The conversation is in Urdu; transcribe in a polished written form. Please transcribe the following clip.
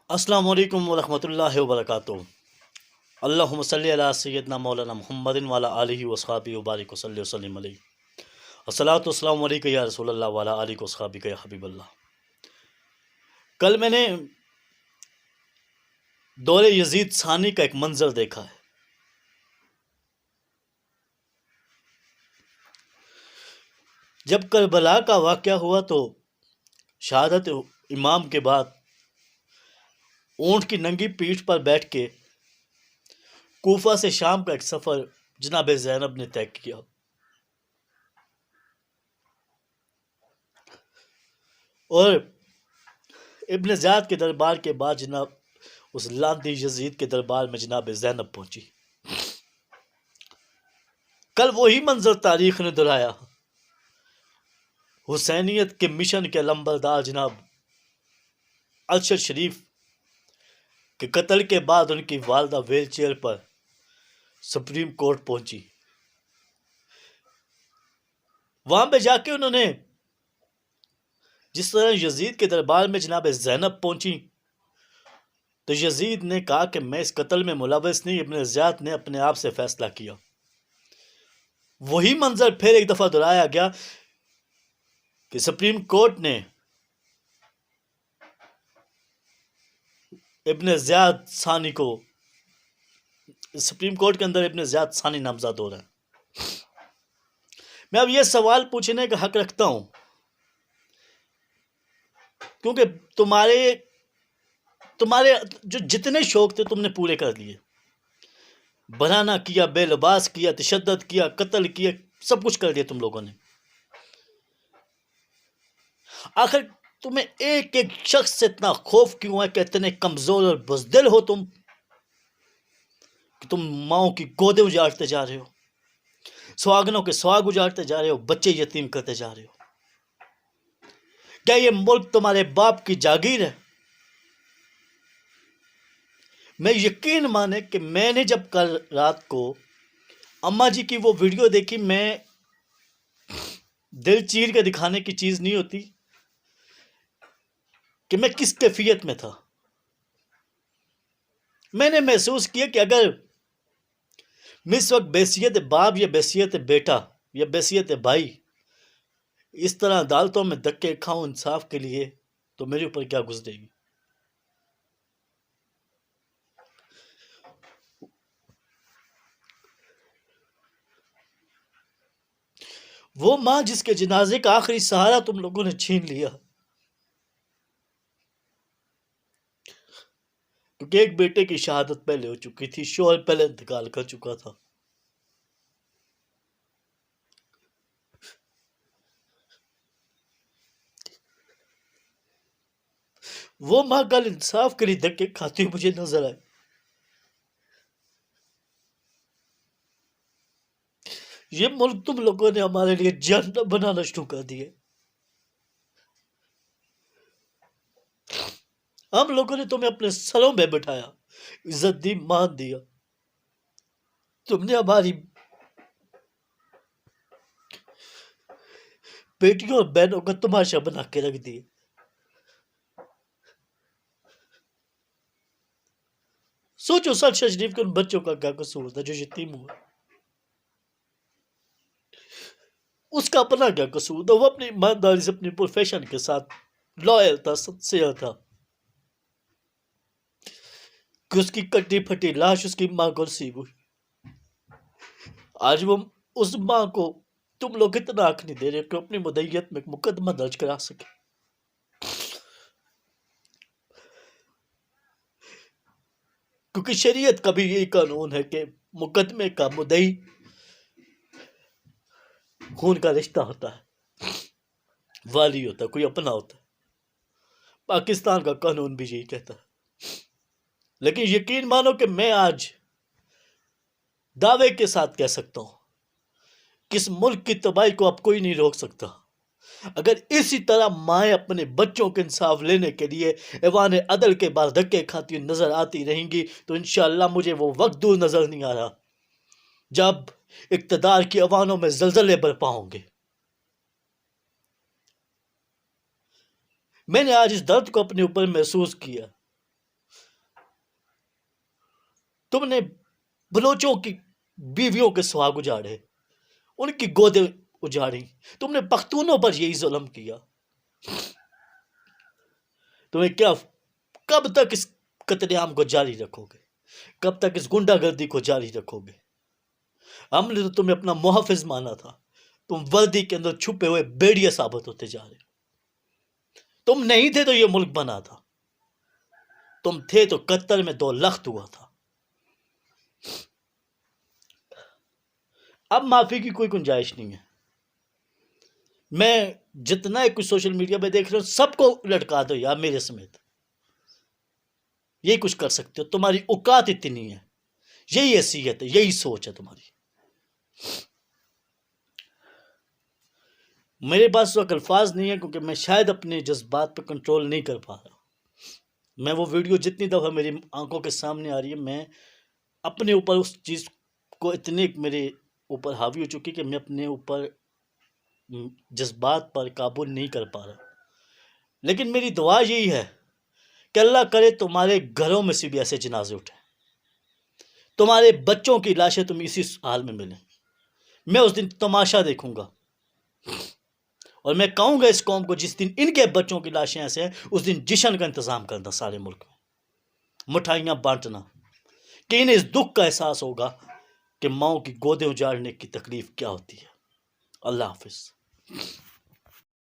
السلام علیکم ورحمۃ اللہ وبرکاتہ۔ اللہم صلی علی سیدنا مولانا محمد وعلی آلہ وصحبہ وبارک وصلی وسلم علیہ۔ الصلاۃ والسلام علیکہ یا رسول اللہ وعلی آلہ وصحبہ یا حبیب اللہ۔ کل میں نے دور یزید ثانی کا ایک منظر دیکھا ہے۔ جب کربلا کا واقعہ ہوا تو شہادت امام کے بعد اونٹ کی ننگی پیٹھ پر بیٹھ کے کوفہ سے شام کا ایک سفر جناب زینب نے طے کیا۔ اور ابن زیاد کے دربار کے بعد جناب اس لعنتی یزید کے دربار میں جناب زینب پہنچی۔ کل وہی منظر تاریخ نے دہرایا۔ حسینیت کے مشن کے علمبردار جناب ارشد شریف کے قتل کے بعد ان کی والدہ ویل چیئر پر سپریم کورٹ پہنچی۔ وہاں پہ جا کے انہوں نے جس طرح یزید کے دربار میں جناب زینب پہنچی تو یزید نے کہا کہ میں اس قتل میں ملوث نہیں، ابن زیاد نے اپنے آپ سے فیصلہ کیا۔ وہی منظر پھر ایک دفعہ دہرایا گیا کہ سپریم کورٹ نے ابن زیاد ثانی کو سپریم کورٹ کے اندر ابن زیاد ثانی نامزد ہو رہا ہے۔ میں اب یہ سوال پوچھنے کا حق رکھتا ہوں کیونکہ تمہارے جو جتنے شوق تھے تم نے پورے کر لیے۔ بنانا کیا، بے لباس کیا، تشدد کیا، قتل کیا، سب کچھ کر دیا تم لوگوں نے۔ آخر تمہیں ایک ایک شخص سے اتنا خوف کیوں ہے کہ اتنے کمزور اور بزدل ہو تم کہ تم ماؤں کی گودیں اجاڑتے جا رہے ہو، سہاگنوں کے سہاگ اجاڑتے جا رہے ہو، بچے یتیم کرتے جا رہے ہو؟ کیا یہ ملک تمہارے باپ کی جاگیر ہے؟ میں یقین مانے کہ میں نے جب کل رات کو اماں جی کی وہ ویڈیو دیکھی، میں دل چیر کے دکھانے کی چیز نہیں ہوتی کہ میں کس کیفیت میں تھا۔ میں نے محسوس کیا کہ اگر میں اس وقت بحیثیت باپ یا بحیثیت بیٹا یا بحیثیت بھائی اس طرح عدالتوں میں دھکے کھاؤں انصاف کے لیے تو میرے اوپر کیا گزرے گی۔ وہ ماں جس کے جنازے کا آخری سہارا تم لوگوں نے چھین لیا، کیونکہ ایک بیٹے کی شہادت پہلے ہو چکی تھی، شوہر پہلے انتقال کر چکا تھا۔ وہ ماں کل انصاف کے لیے دھکے کھاتی ہوئی مجھے نظر آئی۔ یہ ملک تم لوگوں نے ہمارے لیے جہنم بنانا شروع کر دیے۔ ہم لوگوں نے تمہیں اپنے سروں میں بٹھایا، عزت دی، مان دیا۔ تم نے ہماری بیٹیوں اور بہنوں کا تماشا بنا کے رکھ دیے۔ سوچو ارشد شریف کے ان بچوں کا کیا قصور تھا جو یتیم ہوا؟ اس کا اپنا کیا قصور تھا؟ وہ اپنی ایمانداری سے اپنی پروفیشن کے ساتھ لائل تھا، سنسیئر تھا کہ اس کی کٹی پھٹی لاش اس کی ماں کو نصیب ہوئی۔ آج وہ اس ماں کو تم لوگ اتنا حق نہیں دے رہے کہ اپنی مدعیت میں ایک مقدمہ درج کرا سکے۔ کیونکہ شریعت کا بھی یہی قانون ہے کہ مقدمے کا مدعی خون کا رشتہ ہوتا ہے، والی ہوتا ہے، کوئی اپنا ہوتا ہے۔ پاکستان کا قانون بھی یہی کہتا ہے۔ لیکن یقین مانو کہ میں آج دعوے کے ساتھ کہہ سکتا ہوں کہ اس ملک کی تباہی کو اب کوئی نہیں روک سکتا۔ اگر اسی طرح مائیں اپنے بچوں کے انصاف لینے کے لیے ایوان عدل کے بعد دھکے کھاتی نظر آتی رہیں گی تو انشاءاللہ مجھے وہ وقت دور نظر نہیں آ رہا جب اقتدار کی ایوانوں میں زلزلے برپا ہوں گے۔ میں نے آج اس درد کو اپنے اوپر محسوس کیا تم نے بلوچوں کی بیویوں کے سہاگ اجاڑے، ان کی گودیں اجاڑی، تم نے پختونوں پر یہی ظلم کیا. تمہیں کیا، کب تک اس قتل عام کو جاری رکھو گے؟ کب تک اس گنڈا گردی کو جاری رکھو گے؟ ہم نے تو تمہیں اپنا محافظ مانا تھا، تم وردی کے اندر چھپے ہوئے بیڑیا ثابت ہوتے جا رہے. تم نہیں تھے تو یہ ملک بنا تھا، تم تھے تو قطر میں 2 لخت ہوا تھا. اب معافی کی کوئی گنجائش نہیں ہے. میں جتنا کچھ سوشل میڈیا پہ دیکھ رہا ہوں سب کو لٹکا دو یا میرے سمیت. یہی کچھ کر سکتے ہو، تمہاری اوقات اتنی ہے، یہی حیثیت ہے، یہی سوچ ہے تمہاری. میرے پاس وقت الفاظ نہیں ہے کیونکہ میں شاید اپنے جذبات پہ کنٹرول نہیں کر پا رہا. میں وہ ویڈیو جتنی دفعہ میری آنکھوں کے سامنے آ رہی ہے، میں اپنے اوپر اس چیز کو اتنے میرے اوپر حاوی ہو چکی کہ میں اپنے اوپر جذبات پر قابو نہیں کر پا رہا. لیکن میری دعا یہی ہے کہ اللہ کرے تمہارے گھروں میں سے بھی ایسے جنازے اٹھیں، تمہارے بچوں کی لاشیں تم اسی حال میں ملیں. میں اس دن تماشا دیکھوں گا اور میں کہوں گا اس قوم کو جس دن ان کے بچوں کی لاشیں ایسے ہیں اس دن جشن کا انتظام کرنا سارے ملک میں، مٹھائیاں بانٹنا، کہ انہیں اس دکھ کا احساس ہوگا کہ ماؤں کی گودیں اجاڑنے کی تکلیف کیا ہوتی ہے. اللہ حافظ.